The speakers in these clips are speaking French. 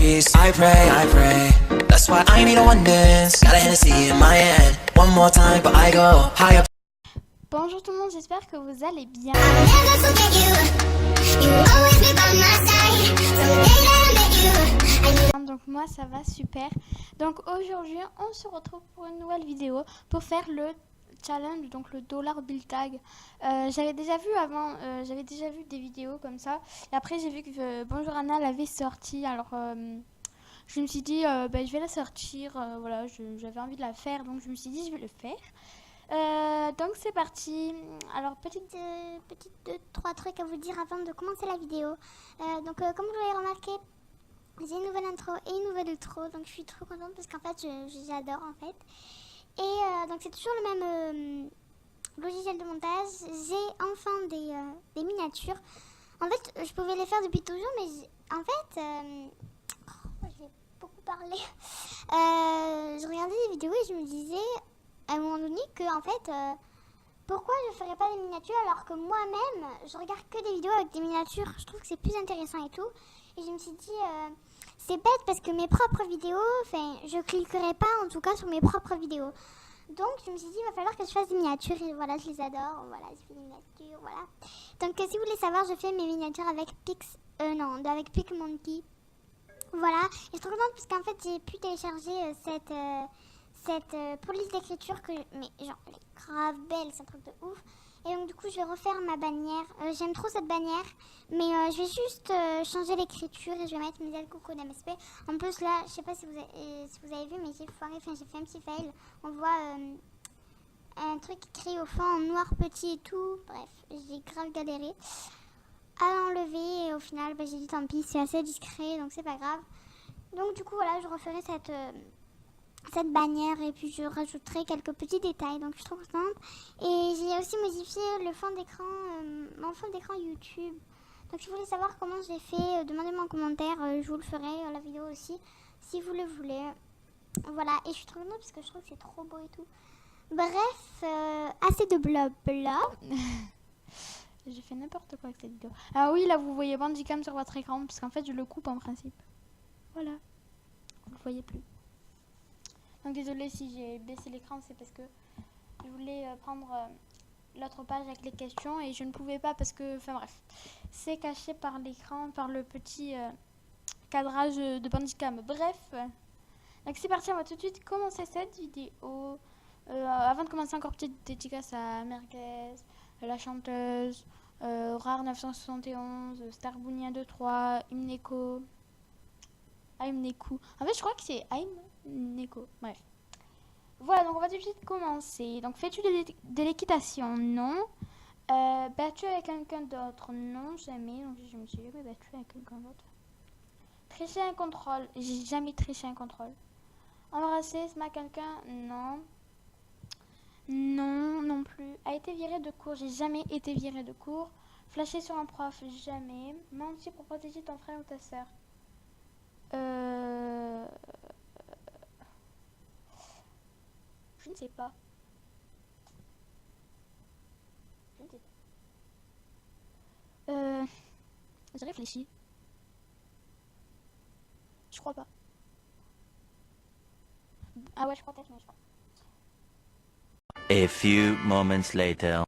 peace. I pray. That's why I need a one dance. Got a Hennessy in my hand. One more time, but I go higher. Bonjour tout le monde, j'espère que vous allez bien. Donc moi ça va super. Donc aujourd'hui on se retrouve pour une nouvelle vidéo pour faire le challenge, donc le dollar bill tag. J'avais déjà vu avant, j'avais déjà vu des vidéos comme ça. Et après j'ai vu que Bonjour Anna l'avait sorti. Alors je me suis dit je vais la sortir. Voilà, j'avais envie de la faire, donc je me suis dit je vais le faire. Donc c'est parti. Alors petite 2-3 trucs à vous dire avant de commencer la vidéo. Donc comme vous l'avez remarqué, j'ai une nouvelle intro et une nouvelle outro, donc je suis trop contente parce qu'en fait j'adore en fait. Et donc c'est toujours le même logiciel de montage. J'ai enfin des miniatures. En fait je pouvais les faire depuis toujours, mais en fait je vais beaucoup parler. Je regardais des vidéos et je me disais à un moment donné que en fait pourquoi je ferais pas des miniatures alors que moi-même je regarde que des vidéos avec des miniatures. Je trouve que c'est plus intéressant et tout. Et je me suis dit c'est bête parce que mes propres vidéos, enfin je cliquerai pas en tout cas sur mes propres vidéos. Donc je me suis dit il va falloir que je fasse des miniatures et voilà, je les adore. Voilà, je fais des miniatures, voilà. Donc si vous voulez savoir, je fais mes miniatures avec avec PicMonkey. Voilà, et je suis trop contente parce qu'en fait j'ai pu télécharger cette police d'écriture que mais genre elle est grave belle, c'est un truc de ouf. Et donc du coup je vais refaire ma bannière. J'aime trop cette bannière, mais je vais juste changer l'écriture et je vais mettre mes ailes coucou d'MSP. En plus là, je sais pas si vous avez vu, mais j'ai foiré, enfin j'ai fait un petit fail. On voit un truc écrit au fond en noir petit et tout. Bref, j'ai grave galéré à l'enlever et au final j'ai dit tant pis, c'est assez discret donc c'est pas grave. Donc du coup voilà, je referai cette bannière et puis je rajouterai quelques petits détails, donc je suis trop contente. Et j'ai aussi modifié le fond d'écran, mon fond d'écran YouTube. Donc si vous voulez savoir comment je l'ai fait, demandez-moi en commentaire, je vous le ferai la vidéo aussi si vous le voulez. Voilà, et je suis trop contente parce que je trouve que c'est trop beau et tout. Bref, assez de blabla. J'ai fait n'importe quoi avec cette vidéo. Ah oui, là vous voyez Bandicam sur votre écran parce qu'en fait je le coupe en principe. Voilà, vous le voyez plus. Donc désolé si j'ai baissé l'écran, c'est parce que je voulais prendre l'autre page avec les questions et je ne pouvais pas parce que, enfin bref, c'est caché par l'écran, par le petit cadrage de Bandicam. Bref, donc c'est parti, on va tout de suite commencer cette vidéo. Avant de commencer, encore petite dédicace à Merguez, la chanteuse, Rare 971, Starbounia 23, Imneko. Aimneku. En fait, je crois que c'est Aimneku. Bref. Voilà, donc on va tout de suite commencer. Donc, fais-tu de l'équitation? Non. Battu avec quelqu'un d'autre? Non, jamais. Donc, je me suis jamais battue avec quelqu'un d'autre. Tricher un contrôle? J'ai jamais triché un contrôle. Embrasser, smack quelqu'un? Non. Non, non plus. A été viré de cours? J'ai jamais été viré de cours. Flasher sur un prof? Jamais. Mentir pour protéger ton frère ou ta soeur? Je ne sais pas. Je ne sais pas. Je réfléchis. Je crois pas. Ah ouais, je crois peut-être, mais je crois. A few moments later.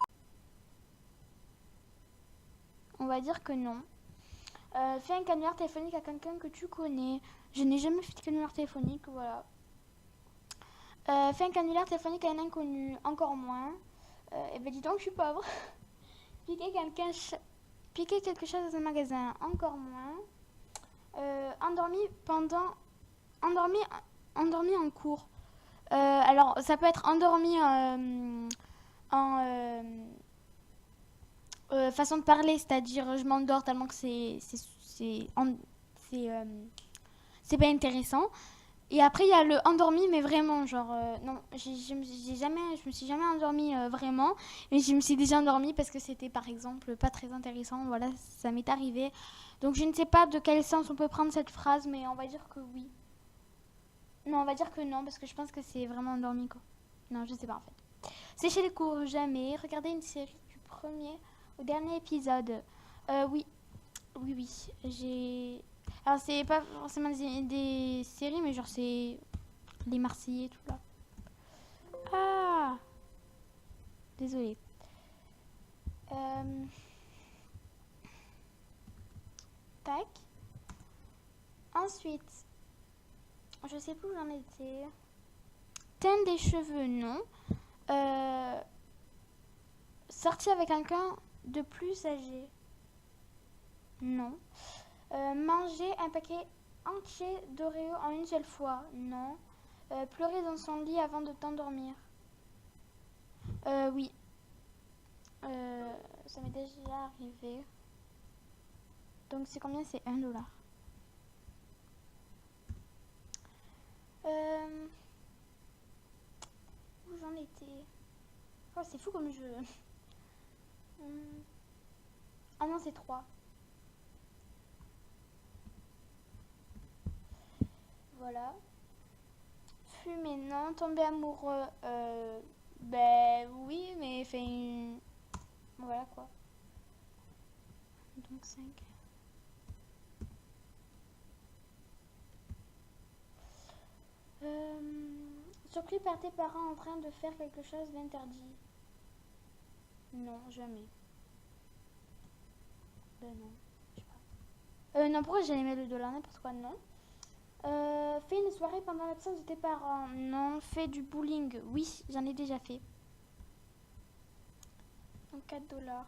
On va dire que non. Fais un canular téléphonique à quelqu'un que tu connais. Je n'ai jamais fait de canular téléphonique, voilà. Fais un canular téléphonique à un inconnu, encore moins. Et ben dis donc, je suis pauvre. Piquer quelque chose dans un magasin, encore moins. Endormi en cours. Alors, ça peut être endormi en façon de parler, c'est-à-dire je m'endors tellement que c'est pas intéressant. Et après il y a le endormi, mais vraiment genre non, je me suis jamais endormie vraiment, mais je me suis déjà endormie parce que c'était par exemple pas très intéressant. Voilà, ça m'est arrivé. Donc je ne sais pas de quel sens on peut prendre cette phrase, mais on va dire que oui. Non, on va dire que non parce que je pense que c'est vraiment endormi quoi. Non, je sais pas en fait. Sécher les cours, jamais. Regarder une série du premier au dernier épisode. Oui. J'ai Alors c'est pas forcément des séries, mais genre c'est les Marseillais, tout là. Ah, désolée. Tac. Ensuite, je sais plus où j'en étais. Teinte des cheveux, non. Sortir avec quelqu'un de plus âgé, non. Manger un paquet entier d'Oreo en une seule fois, non. Pleurer dans son lit avant de t'endormir. Oui. Ça m'est déjà arrivé. Donc c'est combien? C'est 1 $. Où j'en étais? Oh, c'est fou comme jeu. Ah non, c'est 3. Voilà. Fumer, non. Tomber amoureux, ben oui, mais fait une... Voilà quoi. Donc 5. Surpris par tes parents en train de faire quelque chose d'interdit. Non, jamais. Ben non, je sais pas. Non, pourquoi j'allais mettre le $? N'importe quoi, non. Fais une soirée pendant l'absence de tes parents. Non. Fais du bowling. Oui, j'en ai déjà fait. Donc 4 $.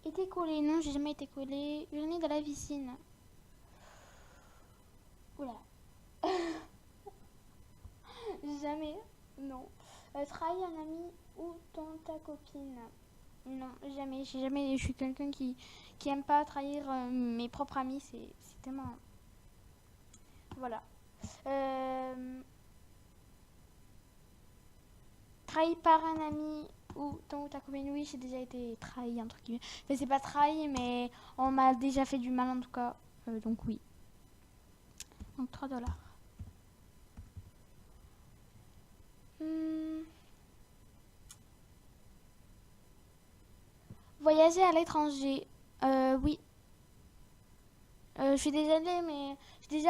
Été collé. Non, j'ai jamais été collé. Uriner dans la piscine. Oula. Jamais. Non. Trahir un ami ou ta copine. Non, jamais. Je suis quelqu'un qui aime pas trahir mes propres amis. C'est tellement... Voilà. Trahi par un ami ou ta copine. Oui, j'ai déjà été trahi, entre guillemets. Enfin, c'est pas trahi, mais on m'a déjà fait du mal en tout cas. Donc oui. Donc 3 $. Voyager à l'étranger. Oui. Je suis déjà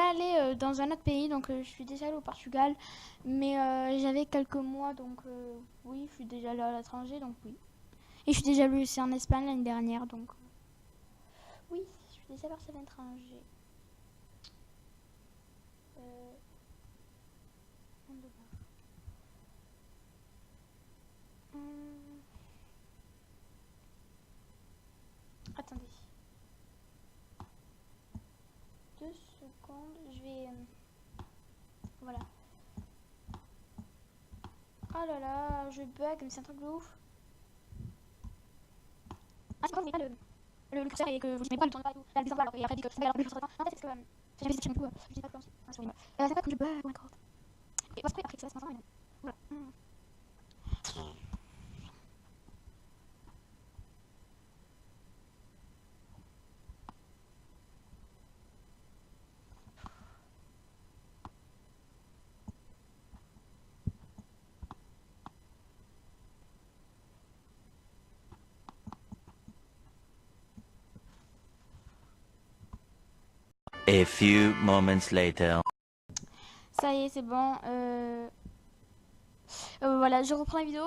allée, dans un autre pays, donc je suis déjà allée au Portugal, mais j'avais quelques mois, donc oui, je suis déjà allée à l'étranger, donc oui. Et je suis déjà allée aussi en Espagne l'année dernière, donc oui, je suis déjà partie à l'étranger. Attendez. 2 secondes, je vais... voilà. Oh là là, je bug, mais c'est un truc de ouf. Ah, c'est quand vous n'avez pas le curseur et que vous dites mais pourquoi ne tourne pas et tout. Là, le dessin alors, et après dit que c'est alors, le curseur en fait, c'est que j'avais cette chaîne tout, je dis pas plus, sur une c'est pas comme je bug, oh my god. Et après que ça laisse 500 et non. Voilà. A few moments later. Ça y est, c'est bon. Voilà, je reprends la vidéo.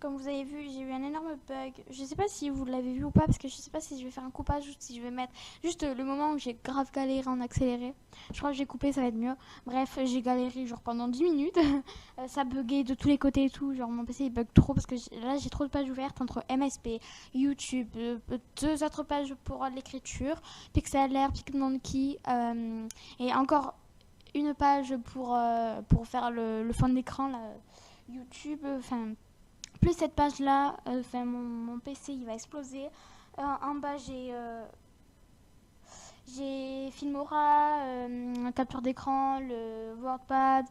Comme vous avez vu, j'ai eu un énorme bug. Je sais pas si vous l'avez vu ou pas, parce que je sais pas si je vais faire un coupage ou si je vais mettre juste le moment où j'ai grave galéré en accéléré. Je crois que j'ai coupé, ça va être mieux. Bref, j'ai galéré genre pendant 10 minutes. Ça buguait de tous les côtés et tout. Genre mon PC il bug trop parce que là j'ai trop de pages ouvertes entre MSP, YouTube, 2 autres pages pour l'écriture, Pixlr, PicMonkey et encore une page pour faire le fond d'écran là. YouTube, enfin, plus cette page là, enfin mon PC il va exploser. En bas j'ai Filmora, capture d'écran, le WordPad,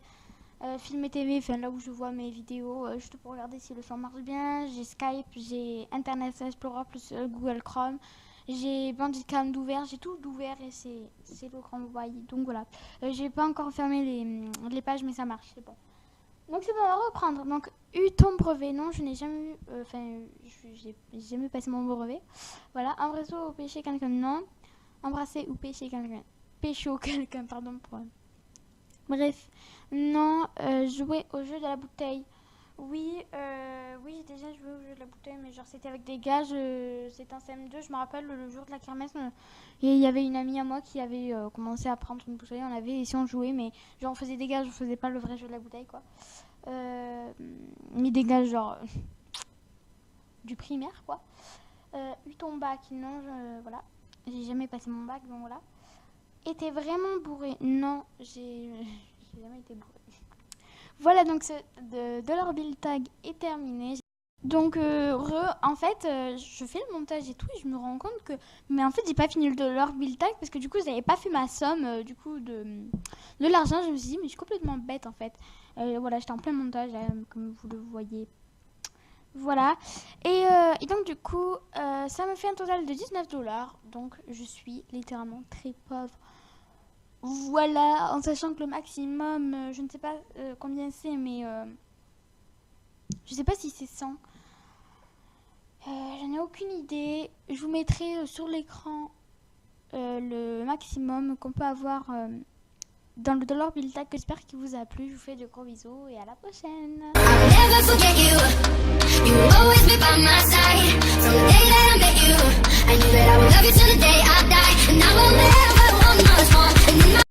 Film TV, enfin là où je vois mes vidéos, juste pour regarder si le son marche bien. J'ai Skype, j'ai Internet Explorer plus Google Chrome. J'ai Bandicam d'ouvert, j'ai tout d'ouvert et c'est le grand voyez. Donc voilà, j'ai pas encore fermé les pages mais ça marche, c'est bon. Donc c'est bon, on va reprendre. Donc, eu ton brevet. Non, je n'ai jamais eu. Enfin, j'ai jamais passé mon brevet. Voilà. Embrasser ou pêcher quelqu'un. Non. Embrasser ou pêcher quelqu'un. Pécho quelqu'un, pardon. Bref. Non. Jouer au jeu de la bouteille. Oui, oui, j'ai déjà joué au jeu de la bouteille, mais genre c'était avec des gars, c'était un CM2, je me rappelle le jour de la kermesse, et il y avait une amie à moi qui avait commencé à prendre une bouteille, on avait essayé de jouer, mais genre on faisait des gages, on faisait pas le vrai jeu de la bouteille quoi. Mais des gages genre du primaire quoi. Eu ton bac, non, voilà, j'ai jamais passé mon bac, donc voilà. Était vraiment bourré, non, j'ai jamais été bourré. Voilà, donc ce Dollar Bill Tag est terminé. Donc, en fait, je fais le montage et tout, et je me rends compte que... Mais en fait, j'ai pas fini le Dollar Bill Tag parce que du coup, j'avais pas fait ma somme du coup de l'argent. Je me suis dit, mais je suis complètement bête en fait. Voilà, j'étais en plein montage, comme vous le voyez. Voilà. Et donc, du coup, ça me fait un total de 19 $. Donc, je suis littéralement très pauvre. Voilà, en sachant que le maximum, je ne sais pas combien c'est, mais je sais pas si c'est 100. J'en ai aucune idée. Je vous mettrai sur l'écran le maximum qu'on peut avoir dans le Dollar Bill Tag. J'espère qu'il vous a plu. Je vous fais de gros bisous et à la prochaine.